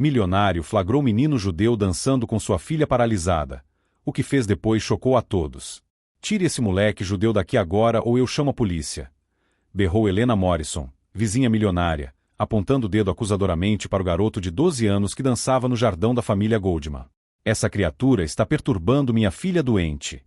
Milionário flagrou menino judeu dançando com sua filha paralisada. O que fez depois chocou a todos. Tire esse moleque judeu daqui agora ou eu chamo a polícia. Berrou Helena Morrison, vizinha milionária, apontando o dedo acusadoramente para o garoto de 12 anos que dançava no jardão da família Goldman. Essa criatura está perturbando minha filha doente.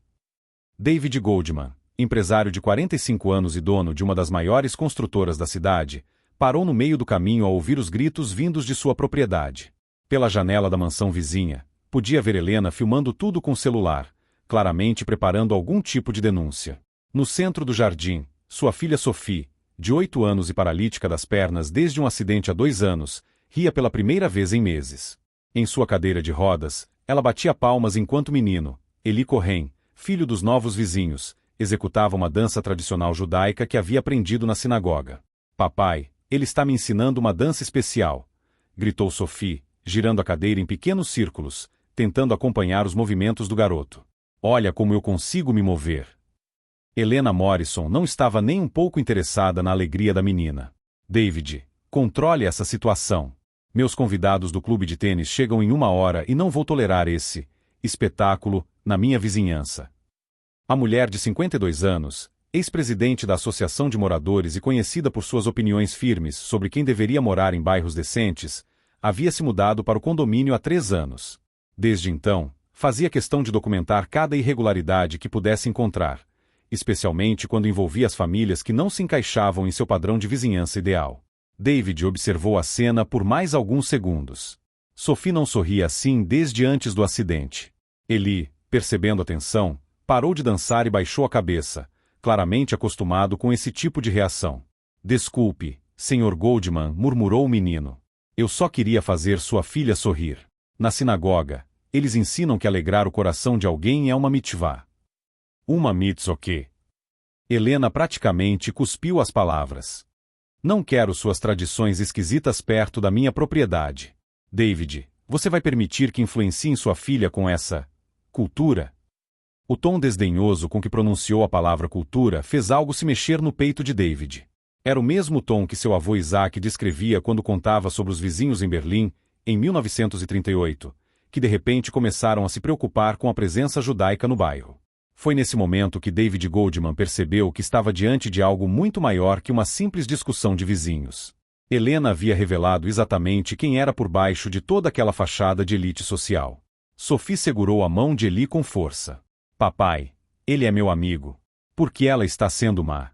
David Goldman, empresário de 45 anos e dono de uma das maiores construtoras da cidade, parou no meio do caminho ao ouvir os gritos vindos de sua propriedade. Pela janela da mansão vizinha, podia ver Helena filmando tudo com o celular, claramente preparando algum tipo de denúncia. No centro do jardim, sua filha Sophie, de 8 anos e paralítica das pernas desde um acidente há 2 anos, ria pela primeira vez em meses. Em sua cadeira de rodas, ela batia palmas enquanto o menino, Eli Cohen, filho dos novos vizinhos, executava uma dança tradicional judaica que havia aprendido na sinagoga. Papai, ele está me ensinando uma dança especial, gritou Sophie, girando a cadeira em pequenos círculos, tentando acompanhar os movimentos do garoto. Olha como eu consigo me mover. Helena Morrison não estava nem um pouco interessada na alegria da menina. David, controle essa situação. Meus convidados do clube de tênis chegam em 1 hora e não vou tolerar esse espetáculo na minha vizinhança. A mulher de 52 anos, ex-presidente da Associação de Moradores e conhecida por suas opiniões firmes sobre quem deveria morar em bairros decentes, havia se mudado para o condomínio há 3 anos. Desde então, fazia questão de documentar cada irregularidade que pudesse encontrar, especialmente quando envolvia as famílias que não se encaixavam em seu padrão de vizinhança ideal. David observou a cena por mais alguns segundos. Sophie não sorria assim desde antes do acidente. Eli, percebendo a tensão, parou de dançar e baixou a cabeça, claramente acostumado com esse tipo de reação. Desculpe, Sr. Goldman, murmurou o menino. Eu só queria fazer sua filha sorrir. Na sinagoga, eles ensinam que alegrar o coração de alguém é uma mitzvah. Uma mitzvah. Helena praticamente cuspiu as palavras. Não quero suas tradições esquisitas perto da minha propriedade. David, você vai permitir que influenciem sua filha com essa cultura? O tom desdenhoso com que pronunciou a palavra cultura fez algo se mexer no peito de David. Era o mesmo tom que seu avô Isaac descrevia quando contava sobre os vizinhos em Berlim, em 1938, que de repente começaram a se preocupar com a presença judaica no bairro. Foi nesse momento que David Goldman percebeu que estava diante de algo muito maior que uma simples discussão de vizinhos. Helena havia revelado exatamente quem era por baixo de toda aquela fachada de elite social. Sophie segurou a mão de Eli com força. Papai, ele é meu amigo. Por que ela está sendo má?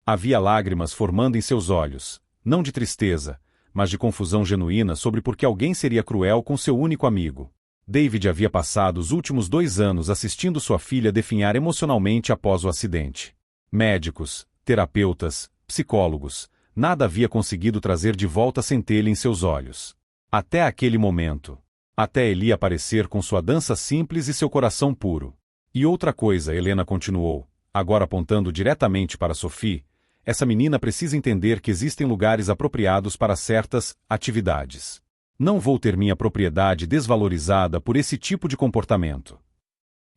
Havia lágrimas formando em seus olhos, não de tristeza, mas de confusão genuína sobre por que alguém seria cruel com seu único amigo. David havia passado os últimos 2 anos assistindo sua filha definhar emocionalmente após o acidente. Médicos, terapeutas, psicólogos, nada havia conseguido trazer de volta a centelha em seus olhos. Até aquele momento. Até Eli aparecer com sua dança simples e seu coração puro. E outra coisa, Helena continuou, agora apontando diretamente para Sophie, essa menina precisa entender que existem lugares apropriados para certas atividades. Não vou ter minha propriedade desvalorizada por esse tipo de comportamento.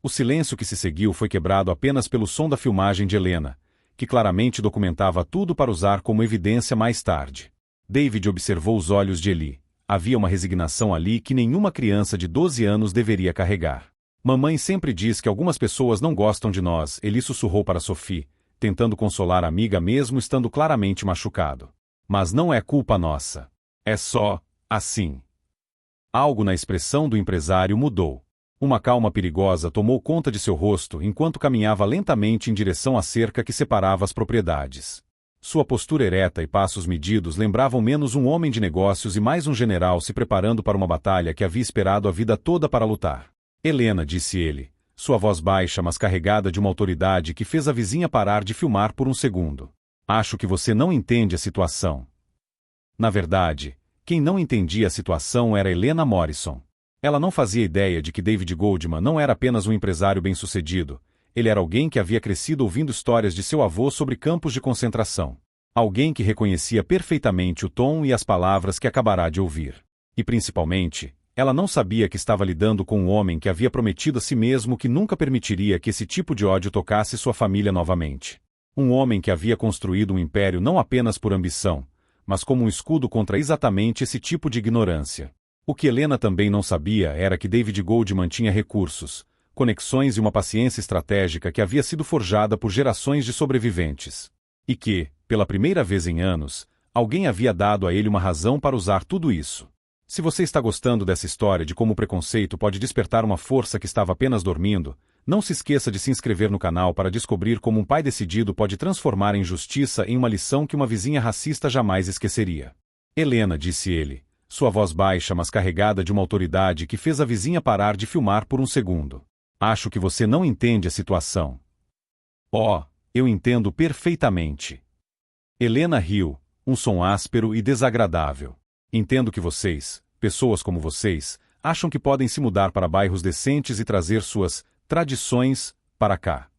O silêncio que se seguiu foi quebrado apenas pelo som da filmagem de Helena, que claramente documentava tudo para usar como evidência mais tarde. David observou os olhos de Eli. Havia uma resignação ali que nenhuma criança de 12 anos deveria carregar. Mamãe sempre diz que algumas pessoas não gostam de nós, Eli sussurrou para Sophie, tentando consolar a amiga mesmo estando claramente machucado. Mas não é culpa nossa. É só assim. Algo na expressão do empresário mudou. Uma calma perigosa tomou conta de seu rosto enquanto caminhava lentamente em direção à cerca que separava as propriedades. Sua postura ereta e passos medidos lembravam menos um homem de negócios e mais um general se preparando para uma batalha que havia esperado a vida toda para lutar. Helena, disse ele, sua voz baixa mas carregada de uma autoridade que fez a vizinha parar de filmar por um segundo. Acho que você não entende a situação. Na verdade, quem não entendia a situação era Helena Morrison. Ela não fazia ideia de que David Goldman não era apenas um empresário bem-sucedido, ele era alguém que havia crescido ouvindo histórias de seu avô sobre campos de concentração. Alguém que reconhecia perfeitamente o tom e as palavras que acabará de ouvir. E principalmente, ela não sabia que estava lidando com um homem que havia prometido a si mesmo que nunca permitiria que esse tipo de ódio tocasse sua família novamente. Um homem que havia construído um império não apenas por ambição, mas como um escudo contra exatamente esse tipo de ignorância. O que Helena também não sabia era que David Goldman tinha recursos, conexões e uma paciência estratégica que havia sido forjada por gerações de sobreviventes. E que, pela primeira vez em anos, alguém havia dado a ele uma razão para usar tudo isso. Se você está gostando dessa história de como o preconceito pode despertar uma força que estava apenas dormindo, não se esqueça de se inscrever no canal para descobrir como um pai decidido pode transformar a injustiça em uma lição que uma vizinha racista jamais esqueceria. Helena, disse ele, sua voz baixa mas carregada de uma autoridade que fez a vizinha parar de filmar por um segundo. Acho que você não entende a situação. Oh, eu entendo perfeitamente. Helena riu, um som áspero e desagradável. Entendo que vocês, pessoas como vocês, acham que podem se mudar para bairros decentes e trazer suas tradições para cá.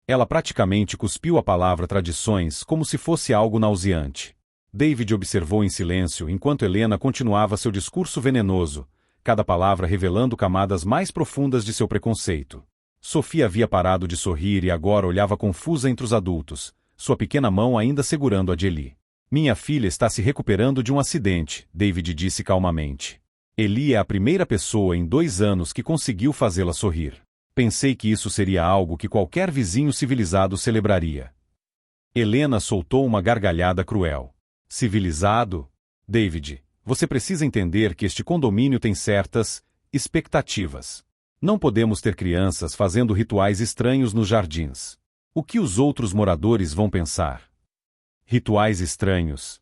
Ela praticamente cuspiu a palavra tradições como se fosse algo nauseante. David observou em silêncio enquanto Helena continuava seu discurso venenoso, cada palavra revelando camadas mais profundas de seu preconceito. Sophie havia parado de sorrir e agora olhava confusa entre os adultos, sua pequena mão ainda segurando a de Eli. Minha filha está se recuperando de um acidente, David disse calmamente. Eli é a primeira pessoa em 2 anos que conseguiu fazê-la sorrir. Pensei que isso seria algo que qualquer vizinho civilizado celebraria. Helena soltou uma gargalhada cruel. Civilizado? David, você precisa entender que este condomínio tem certas expectativas. Não podemos ter crianças fazendo rituais estranhos nos jardins. O que os outros moradores vão pensar? Rituais estranhos.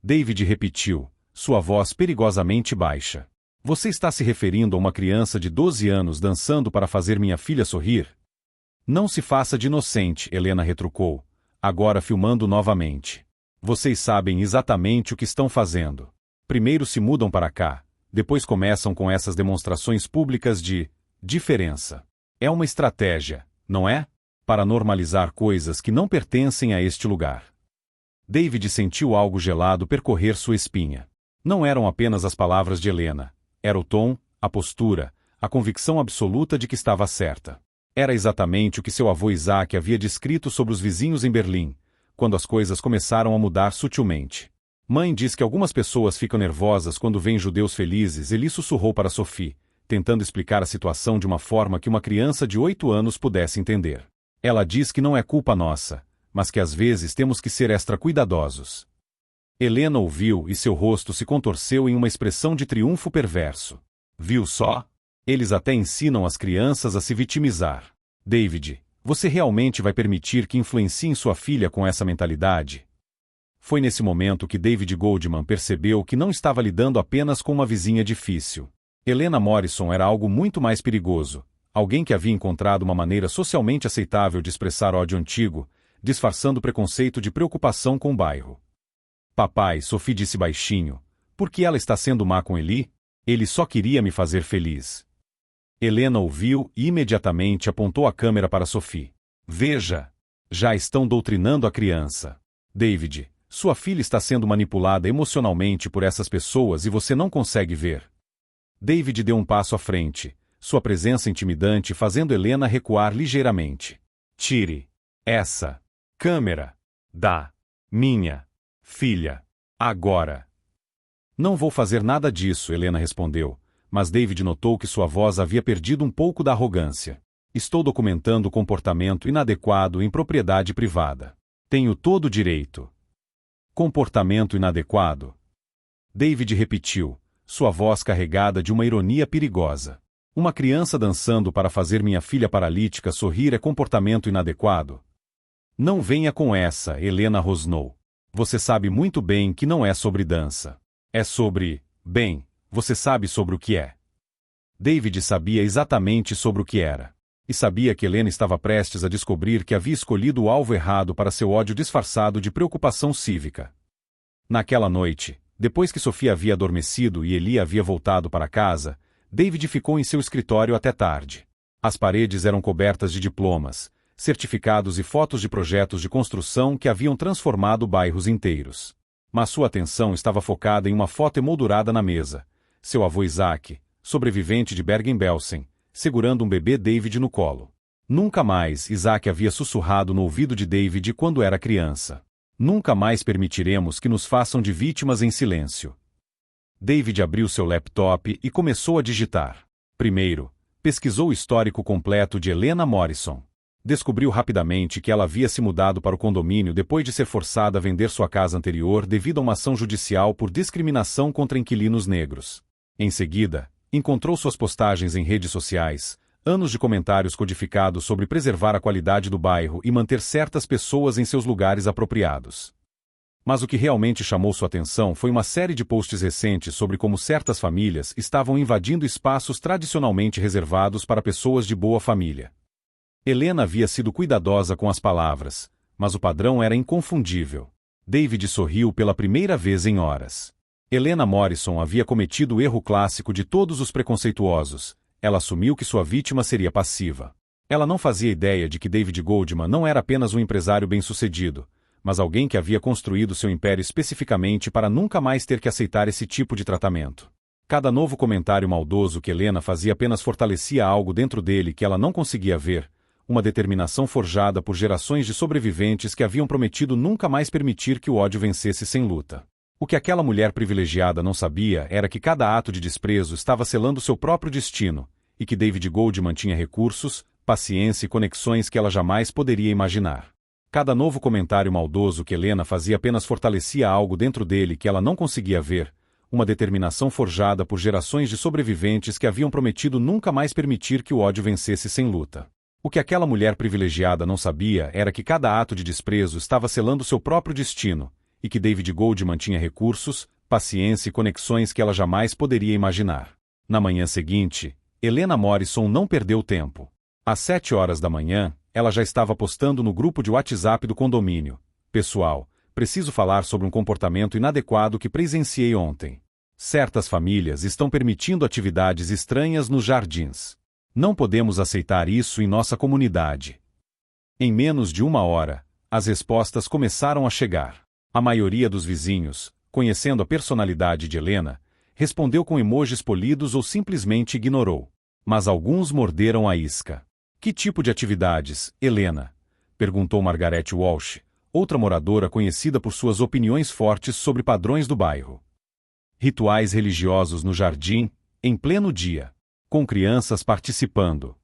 David repetiu, sua voz perigosamente baixa. Você está se referindo a uma criança de 12 anos dançando para fazer minha filha sorrir? Não se faça de inocente, Helena retrucou, agora filmando novamente. Vocês sabem exatamente o que estão fazendo. Primeiro se mudam para cá, depois começam com essas demonstrações públicas de diferença. É uma estratégia, não é? Para normalizar coisas que não pertencem a este lugar. David sentiu algo gelado percorrer sua espinha. Não eram apenas as palavras de Helena. Era o tom, a postura, a convicção absoluta de que estava certa. Era exatamente o que seu avô Isaac havia descrito sobre os vizinhos em Berlim, quando as coisas começaram a mudar sutilmente. Mãe diz que algumas pessoas ficam nervosas quando veem judeus felizes, Eli sussurrou para Sophie, tentando explicar a situação de uma forma que uma criança de 8 anos pudesse entender. Ela diz que não é culpa nossa, mas que às vezes temos que ser extra cuidadosos. Helena ouviu e seu rosto se contorceu em uma expressão de triunfo perverso. Viu só? Eles até ensinam as crianças a se vitimizar. David, você realmente vai permitir que influenciem sua filha com essa mentalidade? Foi nesse momento que David Goldman percebeu que não estava lidando apenas com uma vizinha difícil. Helena Morrison era algo muito mais perigoso, alguém que havia encontrado uma maneira socialmente aceitável de expressar ódio antigo, disfarçando preconceito de preocupação com o bairro. Papai, Sophie disse baixinho, por que ela está sendo má com Eli? Ele só queria me fazer feliz. Helena ouviu e imediatamente apontou a câmera para Sophie. Veja, já estão doutrinando a criança. David, sua filha está sendo manipulada emocionalmente por essas pessoas e você não consegue ver. David deu um passo à frente, sua presença intimidante fazendo Helena recuar ligeiramente. Tire essa câmera da minha filha, agora. Não vou fazer nada disso, Helena respondeu, mas David notou que sua voz havia perdido um pouco da arrogância. Estou documentando o comportamento inadequado em propriedade privada. Tenho todo o direito. Comportamento inadequado? David repetiu, sua voz carregada de uma ironia perigosa. Uma criança dançando para fazer minha filha paralítica sorrir é comportamento inadequado? Não venha com essa, Helena rosnou. Você sabe muito bem que não é sobre dança. É sobre, bem, você sabe sobre o que é. David sabia exatamente sobre o que era. E sabia que Helena estava prestes a descobrir que havia escolhido o alvo errado para seu ódio disfarçado de preocupação cívica. Naquela noite, depois que Sophie havia adormecido e Eli havia voltado para casa, David ficou em seu escritório até tarde. As paredes eram cobertas de diplomas, certificados e fotos de projetos de construção que haviam transformado bairros inteiros. Mas sua atenção estava focada em uma foto emoldurada na mesa. Seu avô Isaac, sobrevivente de Bergen-Belsen, segurando um bebê David no colo. Nunca mais Isaac havia sussurrado no ouvido de David quando era criança. Nunca mais permitiremos que nos façam de vítimas em silêncio. David abriu seu laptop e começou a digitar. Primeiro, pesquisou o histórico completo de Helena Morrison. Descobriu rapidamente que ela havia se mudado para o condomínio depois de ser forçada a vender sua casa anterior devido a uma ação judicial por discriminação contra inquilinos negros. Em seguida, encontrou suas postagens em redes sociais, anos de comentários codificados sobre preservar a qualidade do bairro e manter certas pessoas em seus lugares apropriados. Mas o que realmente chamou sua atenção foi uma série de posts recentes sobre como certas famílias estavam invadindo espaços tradicionalmente reservados para pessoas de boa família. Helena havia sido cuidadosa com as palavras, mas o padrão era inconfundível. David sorriu pela primeira vez em horas. Helena Morrison havia cometido o erro clássico de todos os preconceituosos. Ela assumiu que sua vítima seria passiva. Ela não fazia ideia de que David Goldman não era apenas um empresário bem-sucedido, mas alguém que havia construído seu império especificamente para nunca mais ter que aceitar esse tipo de tratamento. Cada novo comentário maldoso que Helena fazia apenas fortalecia algo dentro dele que ela não conseguia ver, uma determinação forjada por gerações de sobreviventes que haviam prometido nunca mais permitir que o ódio vencesse sem luta. O que aquela mulher privilegiada não sabia era que cada ato de desprezo estava selando seu próprio destino, e que David Goldman tinha recursos, paciência e conexões que ela jamais poderia imaginar. Cada novo comentário maldoso que Helena fazia apenas fortalecia algo dentro dele que ela não conseguia ver, uma determinação forjada por gerações de sobreviventes que haviam prometido nunca mais permitir que o ódio vencesse sem luta. O que aquela mulher privilegiada não sabia era que cada ato de desprezo estava selando seu próprio destino, e que David Goldman tinha recursos, paciência e conexões que ela jamais poderia imaginar. Na manhã seguinte, Helena Morrison não perdeu tempo. Às 7 horas da manhã, ela já estava postando no grupo de WhatsApp do condomínio: "Pessoal, preciso falar sobre um comportamento inadequado que presenciei ontem. Certas famílias estão permitindo atividades estranhas nos jardins. Não podemos aceitar isso em nossa comunidade." Em menos de 1 hora, as respostas começaram a chegar. A maioria dos vizinhos, conhecendo a personalidade de Helena, respondeu com emojis polidos ou simplesmente ignorou. Mas alguns morderam a isca. "Que tipo de atividades, Helena?" perguntou Margaret Walsh, outra moradora conhecida por suas opiniões fortes sobre padrões do bairro. "Rituais religiosos no jardim, em pleno dia, com crianças participando."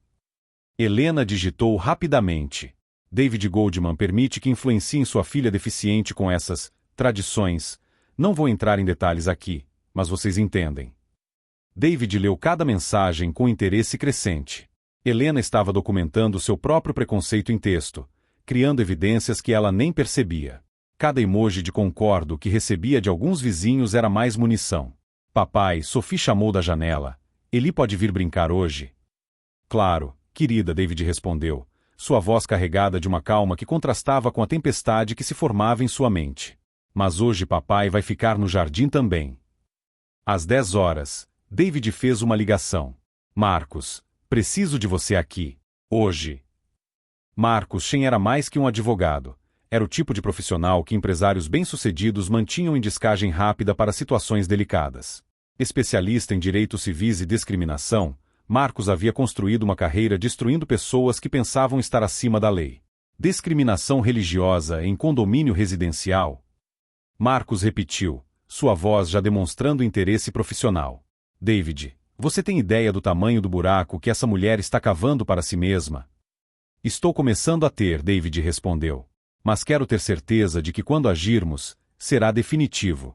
Helena digitou rapidamente. "David Goldman permite que influenciem sua filha deficiente com essas tradições. Não vou entrar em detalhes aqui, mas vocês entendem." David leu cada mensagem com interesse crescente. Helena estava documentando seu próprio preconceito em texto, criando evidências que ela nem percebia. Cada emoji de concordo que recebia de alguns vizinhos era mais munição. "Papai, Sophie chamou da janela. Ele pode vir brincar hoje?" "Claro, querida", David respondeu, sua voz carregada de uma calma que contrastava com a tempestade que se formava em sua mente. "Mas hoje papai vai ficar no jardim também." Às 10 horas, David fez uma ligação. "Marcus, preciso de você aqui. Hoje." Marcus Shen era mais que um advogado. Era o tipo de profissional que empresários bem-sucedidos mantinham em descagem rápida para situações delicadas. Especialista em direitos civis e discriminação, Marcus havia construído uma carreira destruindo pessoas que pensavam estar acima da lei. Discriminação religiosa em condomínio residencial? Marcus repetiu, sua voz já demonstrando interesse profissional. "David, você tem ideia do tamanho do buraco que essa mulher está cavando para si mesma?" "Estou começando a ter", David respondeu. "Mas quero ter certeza de que quando agirmos, será definitivo."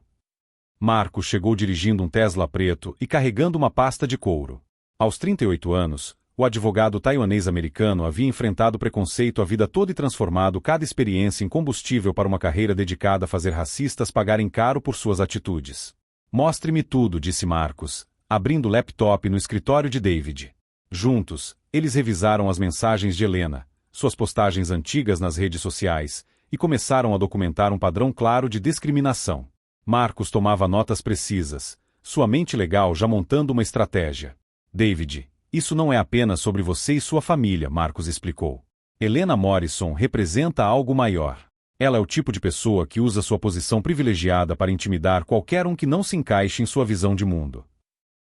Marcus chegou dirigindo um Tesla preto e carregando uma pasta de couro. Aos 38 anos, o advogado taiwanês-americano havia enfrentado preconceito a vida toda e transformado cada experiência em combustível para uma carreira dedicada a fazer racistas pagarem caro por suas atitudes. "Mostre-me tudo", disse Marcus, abrindo o laptop no escritório de David. Juntos, eles revisaram as mensagens de Helena, suas postagens antigas nas redes sociais, e começaram a documentar um padrão claro de discriminação. Marcus tomava notas precisas, sua mente legal já montando uma estratégia. "David, isso não é apenas sobre você e sua família", Marcus explicou. "Helena Morrison representa algo maior. Ela é o tipo de pessoa que usa sua posição privilegiada para intimidar qualquer um que não se encaixe em sua visão de mundo."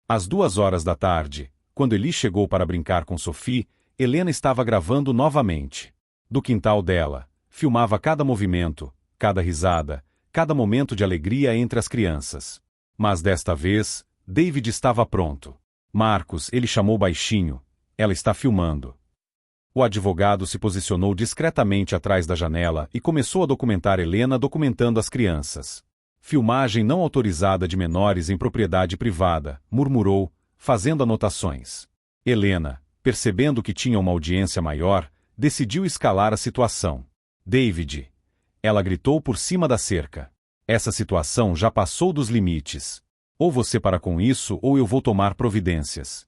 Às 2 horas da tarde, quando Eli chegou para brincar com Sophie, Helena estava gravando novamente. Do quintal dela, filmava cada movimento, cada risada, cada momento de alegria entre as crianças. Mas desta vez, David estava pronto. Marcos, ele chamou baixinho. Ela está filmando. O advogado se posicionou discretamente atrás da janela e começou a documentar Helena documentando as crianças. Filmagem não autorizada de menores em propriedade privada, murmurou, fazendo anotações. Helena, percebendo que tinha uma audiência maior, decidiu escalar a situação. David. Ela gritou por cima da cerca. Essa situação já passou dos limites. Ou você para com isso ou eu vou tomar providências.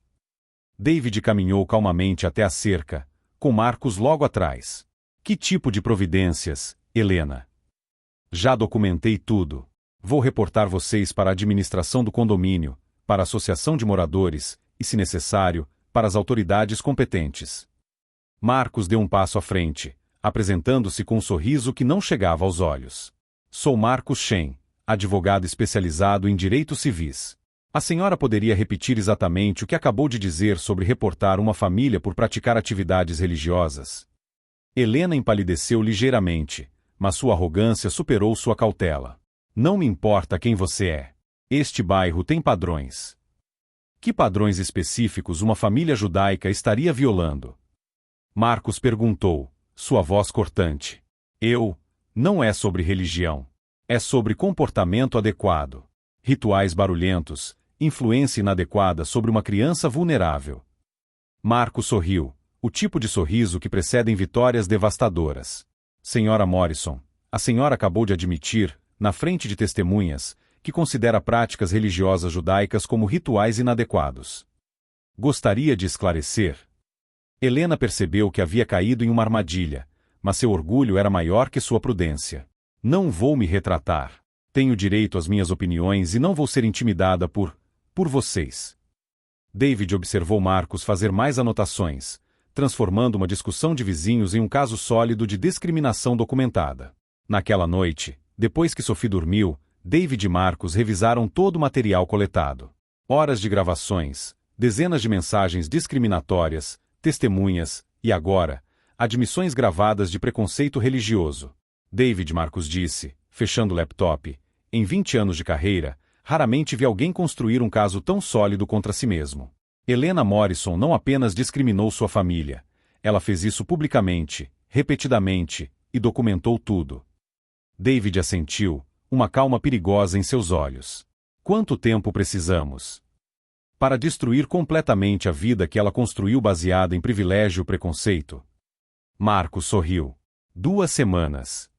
David caminhou calmamente até a cerca, com Marcos logo atrás. Que tipo de providências, Helena? Já documentei tudo. Vou reportar vocês para a administração do condomínio, para a associação de moradores, e, se necessário, para as autoridades competentes. Marcos deu um passo à frente, apresentando-se com um sorriso que não chegava aos olhos. Sou Marcos Shen, advogado especializado em direitos civis. A senhora poderia repetir exatamente o que acabou de dizer sobre reportar uma família por praticar atividades religiosas? Helena empalideceu ligeiramente, mas sua arrogância superou sua cautela. Não me importa quem você é. Este bairro tem padrões. Que padrões específicos uma família judaica estaria violando? Marcos perguntou, sua voz cortante. Não é sobre religião. É sobre comportamento adequado. Rituais barulhentos, influência inadequada sobre uma criança vulnerável. Marcos sorriu, o tipo de sorriso que precedem vitórias devastadoras. Senhora Morrison, a senhora acabou de admitir, na frente de testemunhas, que considera práticas religiosas judaicas como rituais inadequados. Gostaria de esclarecer? Helena percebeu que havia caído em uma armadilha, mas seu orgulho era maior que sua prudência. Não vou me retratar. Tenho direito às minhas opiniões e não vou ser intimidada por vocês. David observou Marcos fazer mais anotações, transformando uma discussão de vizinhos em um caso sólido de discriminação documentada. Naquela noite, depois que Sophie dormiu, David e Marcos revisaram todo o material coletado. Horas de gravações, dezenas de mensagens discriminatórias, testemunhas, e agora, admissões gravadas de preconceito religioso. David, Marcos disse, fechando o laptop, em 20 anos de carreira, raramente vi alguém construir um caso tão sólido contra si mesmo. Helena Morrison não apenas discriminou sua família, ela fez isso publicamente, repetidamente, e documentou tudo. David assentiu, uma calma perigosa em seus olhos. Quanto tempo precisamos para destruir completamente a vida que ela construiu baseada em privilégio e preconceito? Marcos sorriu. 2 semanas.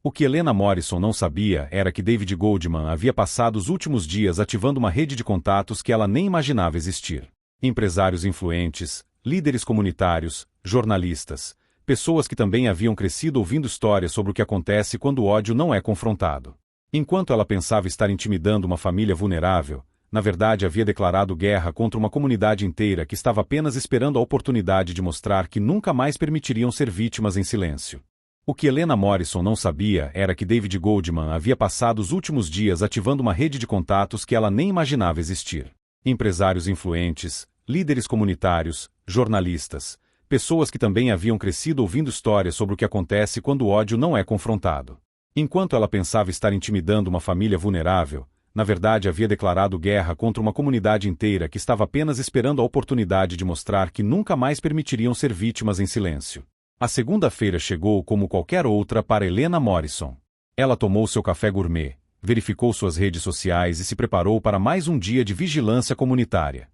O que Helena Morrison não sabia era que David Goldman havia passado os últimos dias ativando uma rede de contatos que ela nem imaginava existir. Empresários influentes, líderes comunitários, jornalistas, pessoas que também haviam crescido ouvindo histórias sobre o que acontece quando o ódio não é confrontado. Enquanto ela pensava estar intimidando uma família vulnerável, na verdade havia declarado guerra contra uma comunidade inteira que estava apenas esperando a oportunidade de mostrar que nunca mais permitiriam ser vítimas em silêncio. O que Helena Morrison não sabia era que David Goldman havia passado os últimos dias ativando uma rede de contatos que ela nem imaginava existir. Empresários influentes, líderes comunitários, jornalistas, pessoas que também haviam crescido ouvindo histórias sobre o que acontece quando o ódio não é confrontado. Enquanto ela pensava estar intimidando uma família vulnerável, na verdade havia declarado guerra contra uma comunidade inteira que estava apenas esperando a oportunidade de mostrar que nunca mais permitiriam ser vítimas em silêncio. A segunda-feira chegou como qualquer outra para Helena Morrison. Ela tomou seu café gourmet, verificou suas redes sociais e se preparou para mais um dia de vigilância comunitária.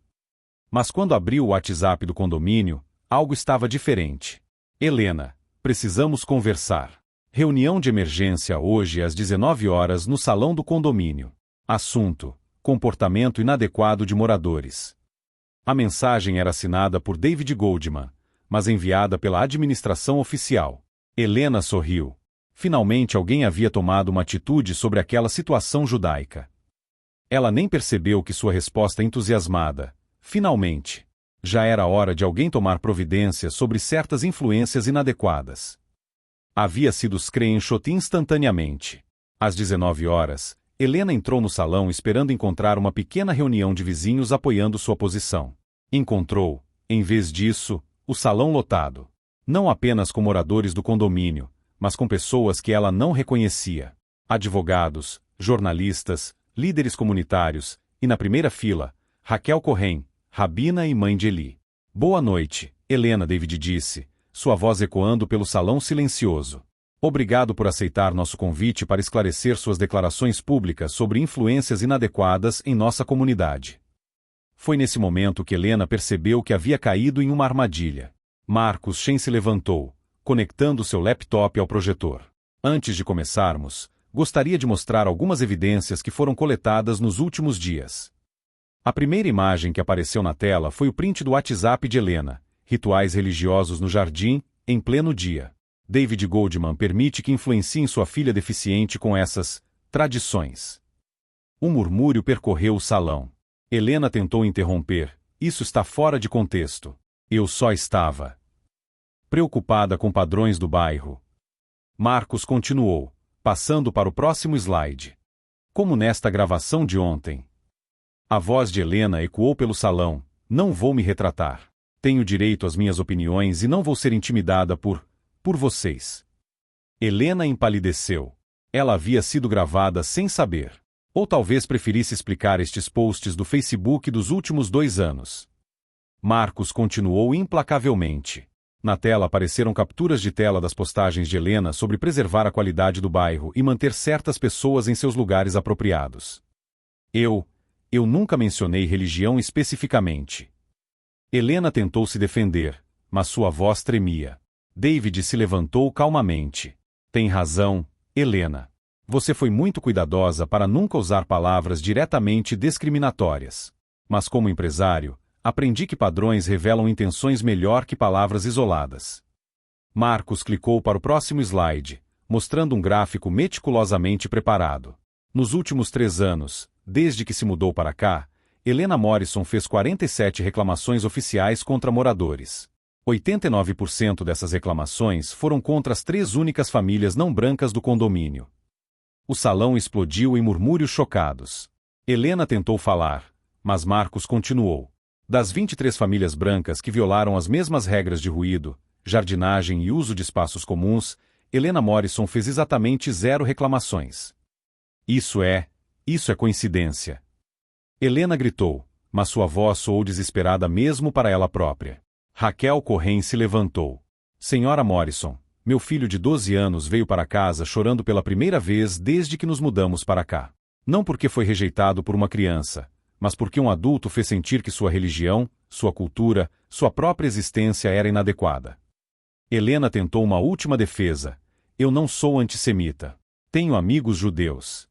Mas quando abriu o WhatsApp do condomínio, algo estava diferente. Helena, precisamos conversar. Reunião de emergência hoje às 19 horas no salão do condomínio. Assunto: comportamento inadequado de moradores. A mensagem era assinada por David Goldman, mas enviada pela administração oficial. Helena sorriu. Finalmente alguém havia tomado uma atitude sobre aquela situação judaica. Ela nem percebeu que sua resposta entusiasmada, finalmente, já era hora de alguém tomar providências sobre certas influências inadequadas. Havia sido screenshot instantaneamente. Às 19 horas, Helena entrou no salão esperando encontrar uma pequena reunião de vizinhos apoiando sua posição. Encontrou, em vez disso, o salão lotado. Não apenas com moradores do condomínio, mas com pessoas que ela não reconhecia. Advogados, jornalistas, líderes comunitários, e na primeira fila, Raquel Corrêa, rabina e mãe de Eli. Boa noite, Helena, David disse, sua voz ecoando pelo salão silencioso. Obrigado por aceitar nosso convite para esclarecer suas declarações públicas sobre influências inadequadas em nossa comunidade. Foi nesse momento que Helena percebeu que havia caído em uma armadilha. Marcus Shen se levantou, conectando seu laptop ao projetor. Antes de começarmos, gostaria de mostrar algumas evidências que foram coletadas nos últimos dias. A primeira imagem que apareceu na tela foi o print do WhatsApp de Helena, rituais religiosos no jardim, em pleno dia. David Goldman permite que influenciem sua filha deficiente com essas tradições. Um murmúrio percorreu o salão. Helena tentou interromper. Isso está fora de contexto. Eu só estava preocupada com padrões do bairro. Marcos continuou, passando para o próximo slide. Como nesta gravação de ontem. A voz de Helena ecoou pelo salão. Não vou me retratar. Tenho direito às minhas opiniões e não vou ser intimidada por vocês. Helena empalideceu. Ela havia sido gravada sem saber. Ou talvez preferisse explicar estes posts do Facebook dos últimos 2 anos. Marcos continuou implacavelmente. Na tela apareceram capturas de tela das postagens de Helena sobre preservar a qualidade do bairro e manter certas pessoas em seus lugares apropriados. Eu nunca mencionei religião especificamente. Helena tentou se defender, mas sua voz tremia. David se levantou calmamente. Tem razão, Helena. Você foi muito cuidadosa para nunca usar palavras diretamente discriminatórias. Mas como empresário, aprendi que padrões revelam intenções melhor que palavras isoladas. Marcos clicou para o próximo slide, mostrando um gráfico meticulosamente preparado. Nos últimos 3 anos, desde que se mudou para cá, Helena Morrison fez 47 reclamações oficiais contra moradores. 89% dessas reclamações foram contra as 3 únicas famílias não brancas do condomínio. O salão explodiu em murmúrios chocados. Helena tentou falar, mas Marcos continuou. Das 23 famílias brancas que violaram as mesmas regras de ruído, jardinagem e uso de espaços comuns, Helena Morrison fez exatamente 0 reclamações. Isso é coincidência. Helena gritou, mas sua voz soou desesperada mesmo para ela própria. Raquel Corrêa se levantou. Senhora Morrison, meu filho de 12 anos veio para casa chorando pela primeira vez desde que nos mudamos para cá. Não porque foi rejeitado por uma criança, mas porque um adulto fez sentir que sua religião, sua cultura, sua própria existência era inadequada. Helena tentou uma última defesa. Eu não sou antissemita. Tenho amigos judeus.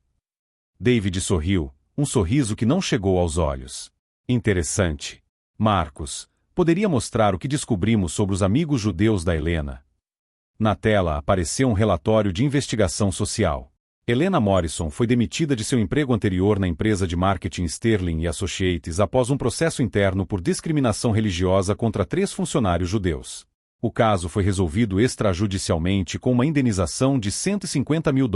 David sorriu, um sorriso que não chegou aos olhos. Interessante. Marcos, poderia mostrar o que descobrimos sobre os amigos judeus da Helena? Na tela apareceu um relatório de investigação social. Helena Morrison foi demitida de seu emprego anterior na empresa de marketing Sterling Associates após um processo interno por discriminação religiosa contra 3 funcionários judeus. O caso foi resolvido extrajudicialmente com uma indenização de $150 mil.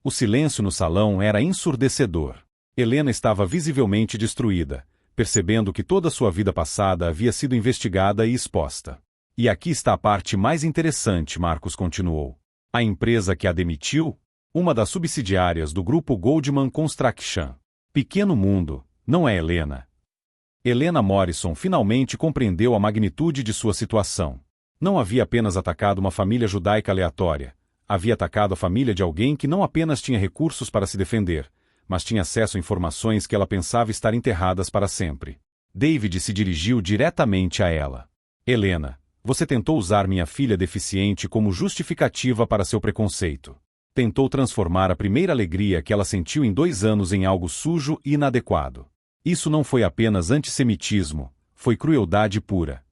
O silêncio no salão era ensurdecedor. Helena estava visivelmente destruída, percebendo que toda sua vida passada havia sido investigada e exposta. E aqui está a parte mais interessante, Marcos continuou. A empresa que a demitiu? Uma das subsidiárias do grupo Goldman Construction. Pequeno mundo, não é Helena? Helena Morrison finalmente compreendeu a magnitude de sua situação. Não havia apenas atacado uma família judaica aleatória. Havia atacado a família de alguém que não apenas tinha recursos para se defender, mas tinha acesso a informações que ela pensava estar enterradas para sempre. David se dirigiu diretamente a ela. Helena, você tentou usar minha filha deficiente como justificativa para seu preconceito. Tentou transformar a primeira alegria que ela sentiu em 2 anos em algo sujo e inadequado. Isso não foi apenas antissemitismo, foi crueldade pura.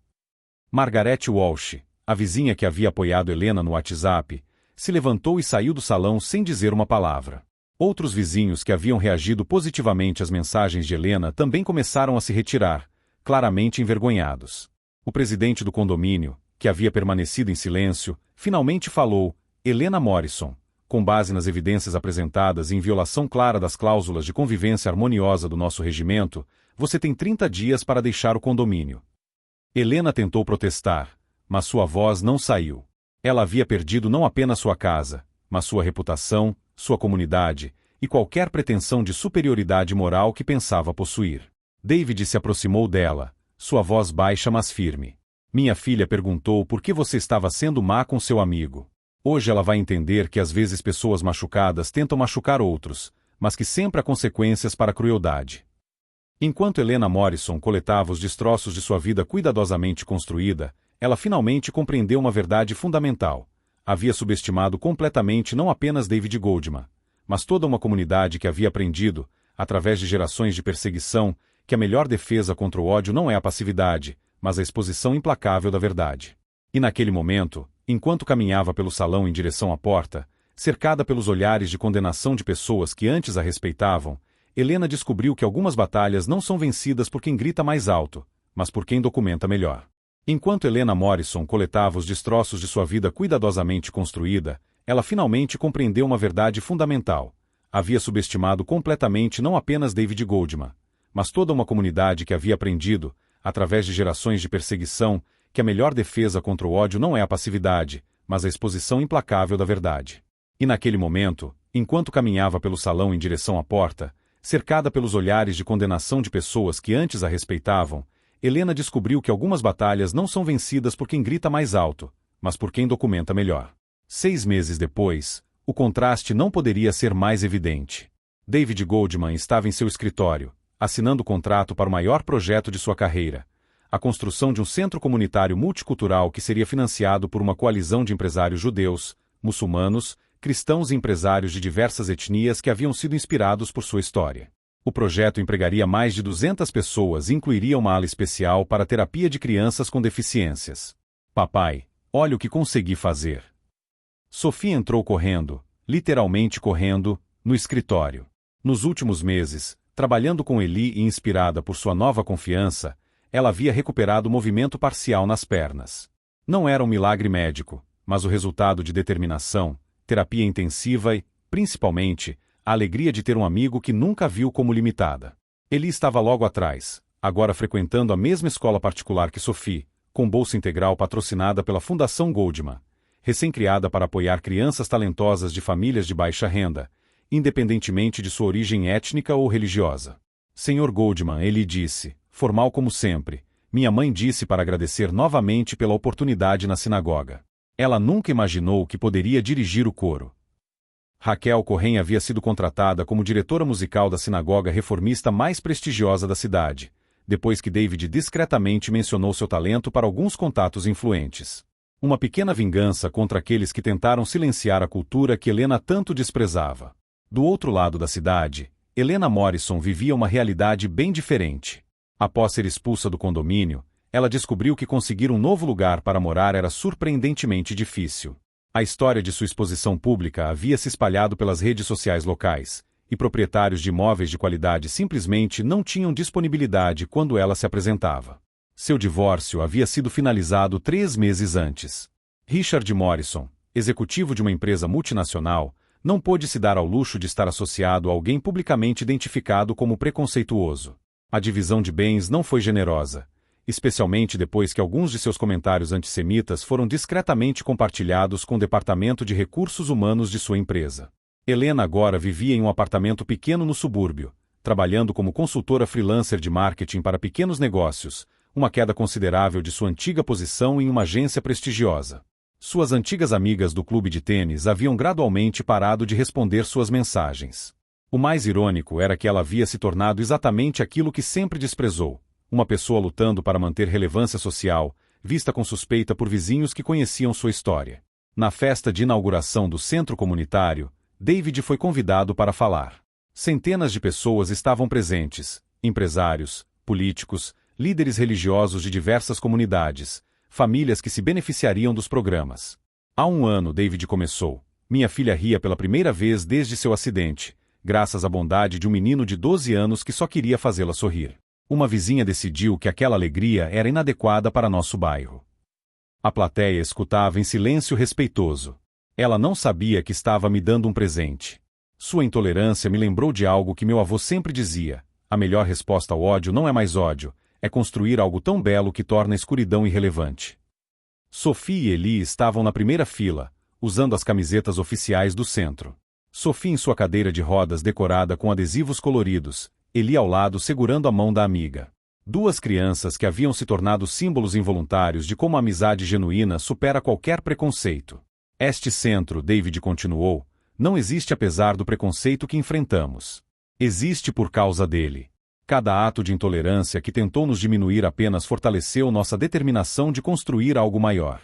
Margaret Walsh, a vizinha que havia apoiado Helena no WhatsApp, se levantou e saiu do salão sem dizer uma palavra. Outros vizinhos que haviam reagido positivamente às mensagens de Helena também começaram a se retirar, claramente envergonhados. O presidente do condomínio, que havia permanecido em silêncio, finalmente falou: Helena Morrison, com base nas evidências apresentadas e em violação clara das cláusulas de convivência harmoniosa do nosso regimento, você tem 30 dias para deixar o condomínio. Helena tentou protestar, mas sua voz não saiu. Ela havia perdido não apenas sua casa, mas sua reputação, sua comunidade, e qualquer pretensão de superioridade moral que pensava possuir. David se aproximou dela, sua voz baixa mas firme. Minha filha perguntou por que você estava sendo má com seu amigo. Hoje ela vai entender que às vezes pessoas machucadas tentam machucar outros, mas que sempre há consequências para a crueldade. Enquanto Helena Morrison coletava os destroços de sua vida cuidadosamente construída, ela finalmente compreendeu uma verdade fundamental. Havia subestimado completamente não apenas David Goldman, mas toda uma comunidade que havia aprendido, através de gerações de perseguição, que a melhor defesa contra o ódio não é a passividade, mas a exposição implacável da verdade. E naquele momento, enquanto caminhava pelo salão em direção à porta, cercada pelos olhares de condenação de pessoas que antes a respeitavam, Helena descobriu que algumas batalhas não são vencidas por quem grita mais alto, mas por quem documenta melhor. Enquanto Helena Morrison coletava os destroços de sua vida cuidadosamente construída, ela finalmente compreendeu uma verdade fundamental. Havia subestimado completamente não apenas David Goldman, mas toda uma comunidade que havia aprendido, através de gerações de perseguição, que a melhor defesa contra o ódio não é a passividade, mas a exposição implacável da verdade. E naquele momento, enquanto caminhava pelo salão em direção à porta, cercada pelos olhares de condenação de pessoas que antes a respeitavam, Helena descobriu que algumas batalhas não são vencidas por quem grita mais alto, mas por quem documenta melhor. 6 meses depois, o contraste não poderia ser mais evidente. David Goldman estava em seu escritório, assinando o contrato para o maior projeto de sua carreira, a construção de um centro comunitário multicultural que seria financiado por uma coalizão de empresários judeus, muçulmanos, cristãos e empresários de diversas etnias que haviam sido inspirados por sua história. O projeto empregaria mais de 200 pessoas e incluiria uma ala especial para a terapia de crianças com deficiências. Papai, olha o que consegui fazer. Sophie entrou correndo, literalmente correndo, no escritório. Nos últimos meses, trabalhando com Eli e inspirada por sua nova confiança, ela havia recuperado o movimento parcial nas pernas. Não era um milagre médico, mas o resultado de determinação, terapia intensiva e, principalmente, a alegria de ter um amigo que nunca viu como limitada. Eli estava logo atrás, agora frequentando a mesma escola particular que Sophie, com bolsa integral patrocinada pela Fundação Goldman, recém-criada para apoiar crianças talentosas de famílias de baixa renda, independentemente de sua origem étnica ou religiosa. Senhor Goldman, ele disse, formal como sempre, minha mãe disse para agradecer novamente pela oportunidade na sinagoga. Ela nunca imaginou que poderia dirigir o coro. Raquel Corrêa havia sido contratada como diretora musical da sinagoga reformista mais prestigiosa da cidade, depois que David discretamente mencionou seu talento para alguns contatos influentes. Uma pequena vingança contra aqueles que tentaram silenciar a cultura que Helena tanto desprezava. Do outro lado da cidade, Helena Morrison vivia uma realidade bem diferente. Após ser expulsa do condomínio, ela descobriu que conseguir um novo lugar para morar era surpreendentemente difícil. A história de sua exposição pública havia se espalhado pelas redes sociais locais, e proprietários de imóveis de qualidade simplesmente não tinham disponibilidade quando ela se apresentava. Seu divórcio havia sido finalizado 3 meses antes. Richard Morrison, executivo de uma empresa multinacional, não pôde se dar ao luxo de estar associado a alguém publicamente identificado como preconceituoso. A divisão de bens não foi generosa, especialmente depois que alguns de seus comentários antissemitas foram discretamente compartilhados com o Departamento de Recursos Humanos de sua empresa. Helena agora vivia em um apartamento pequeno no subúrbio, trabalhando como consultora freelancer de marketing para pequenos negócios, uma queda considerável de sua antiga posição em uma agência prestigiosa. Suas antigas amigas do clube de tênis haviam gradualmente parado de responder suas mensagens. O mais irônico era que ela havia se tornado exatamente aquilo que sempre desprezou, uma pessoa lutando para manter relevância social, vista com suspeita por vizinhos que conheciam sua história. Na festa de inauguração do centro comunitário, David foi convidado para falar. Centenas de pessoas estavam presentes, empresários, políticos, líderes religiosos de diversas comunidades, famílias que se beneficiariam dos programas. Há 1 ano, David começou. Minha filha ria pela primeira vez desde seu acidente, graças à bondade de um menino de 12 anos que só queria fazê-la sorrir. Uma vizinha decidiu que aquela alegria era inadequada para nosso bairro. A plateia escutava em silêncio respeitoso. Ela não sabia que estava me dando um presente. Sua intolerância me lembrou de algo que meu avô sempre dizia: a melhor resposta ao ódio não é mais ódio, é construir algo tão belo que torna a escuridão irrelevante. Sophie e Eli estavam na primeira fila, usando as camisetas oficiais do centro. Sophie em sua cadeira de rodas decorada com adesivos coloridos, Eli ao lado segurando a mão da amiga. Duas crianças que haviam se tornado símbolos involuntários de como a amizade genuína supera qualquer preconceito. Este centro, David continuou, não existe apesar do preconceito que enfrentamos. Existe por causa dele. Cada ato de intolerância que tentou nos diminuir apenas fortaleceu nossa determinação de construir algo maior.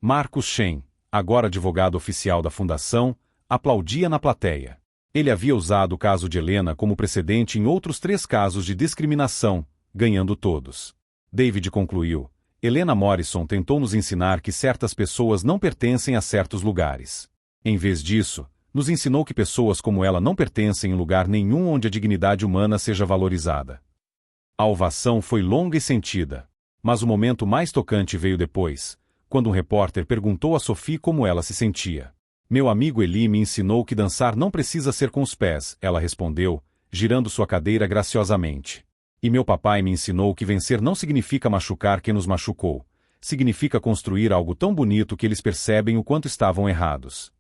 Marcus Shen, agora advogado oficial da Fundação, aplaudia na plateia. Ele havia usado o caso de Helena como precedente em outros 3 casos de discriminação, ganhando todos. David concluiu, Helena Morrison tentou nos ensinar que certas pessoas não pertencem a certos lugares. Em vez disso, nos ensinou que pessoas como ela não pertencem em lugar nenhum onde a dignidade humana seja valorizada. A ovação foi longa e sentida. Mas o momento mais tocante veio depois, quando um repórter perguntou a Sophie como ela se sentia. Meu amigo Eli me ensinou que dançar não precisa ser com os pés, ela respondeu, girando sua cadeira graciosamente. E meu papai me ensinou que vencer não significa machucar quem nos machucou, significa construir algo tão bonito que eles percebem o quanto estavam errados.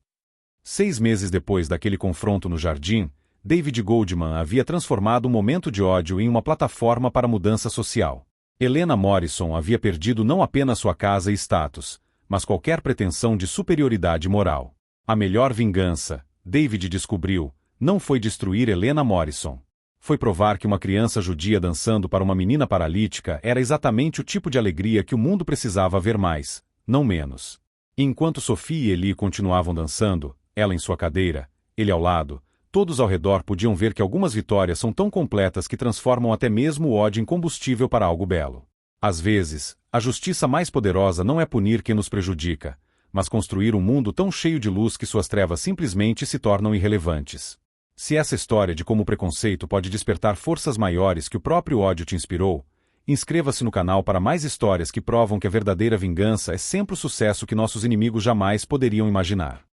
6 meses depois daquele confronto no jardim, David Goldman havia transformado um momento de ódio em uma plataforma para mudança social. Helena Morrison havia perdido não apenas sua casa e status, mas qualquer pretensão de superioridade moral. A melhor vingança, David descobriu, não foi destruir Helena Morrison. Foi provar que uma criança judia dançando para uma menina paralítica era exatamente o tipo de alegria que o mundo precisava ver mais, não menos. E enquanto Sophie e Eli continuavam dançando, ela em sua cadeira, ele ao lado, todos ao redor podiam ver que algumas vitórias são tão completas que transformam até mesmo o ódio em combustível para algo belo. Às vezes, a justiça mais poderosa não é punir quem nos prejudica, mas construir um mundo tão cheio de luz que suas trevas simplesmente se tornam irrelevantes. Se essa história de como o preconceito pode despertar forças maiores que o próprio ódio te inspirou, inscreva-se no canal para mais histórias que provam que a verdadeira vingança é sempre o sucesso que nossos inimigos jamais poderiam imaginar.